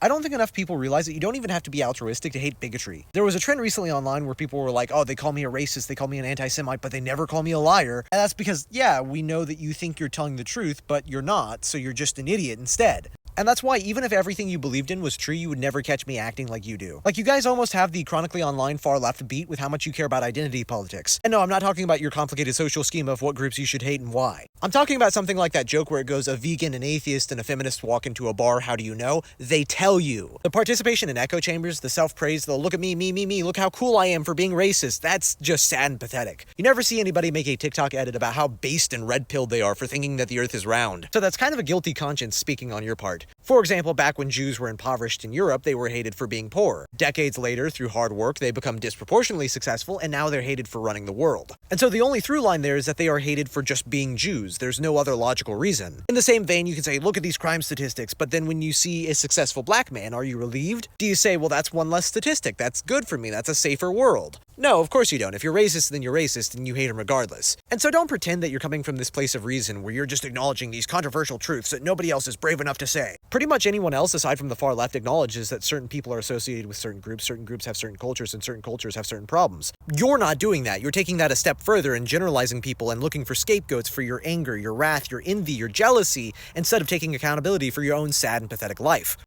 I don't think enough people realize that you don't even have to be altruistic to hate bigotry. There was a trend recently online where people were like, oh, they call me a racist, they call me an anti-Semite, but they never call me a liar. And that's because, yeah, we know that you think you're telling the truth, but you're not, so you're just an idiot instead. And that's why even if everything you believed in was true, you would never catch me acting like you do. Like, you guys almost have the chronically online far left beat with how much you care about identity politics. And no, I'm not talking about your complicated social scheme of what groups you should hate and why. I'm talking about something like that joke where it goes, a vegan, an atheist, and a feminist walk into a bar, how do you know? They tell you. The participation in echo chambers, the self-praise, the look at me, look how cool I am for being racist, that's just sad and pathetic. You never see anybody make a TikTok edit about how based and red-pilled they are for thinking that the earth is round. So that's kind of a guilty conscience speaking on your part. For example, back when Jews were impoverished in Europe, they were hated for being poor. Decades later, through hard work, they become disproportionately successful, and now they're hated for running the world. And so the only through line there is that they are hated for just being Jews. There's no other logical reason. In the same vein, you can say, look at these crime statistics, but then when you see a successful black man, are you relieved? Do you say, well, that's one less statistic, that's good for me, that's a safer world? No, of course you don't. If you're racist, then you're racist, and you hate him regardless. And so don't pretend that you're coming from this place of reason where you're just acknowledging these controversial truths that nobody else is brave enough to say. Pretty much anyone else aside from the far left acknowledges that certain people are associated with certain groups have certain cultures, and certain cultures have certain problems. You're not doing that. You're taking that a step further and generalizing people and looking for scapegoats for your anger, your wrath, your envy, your jealousy, instead of taking accountability for your own sad and pathetic life.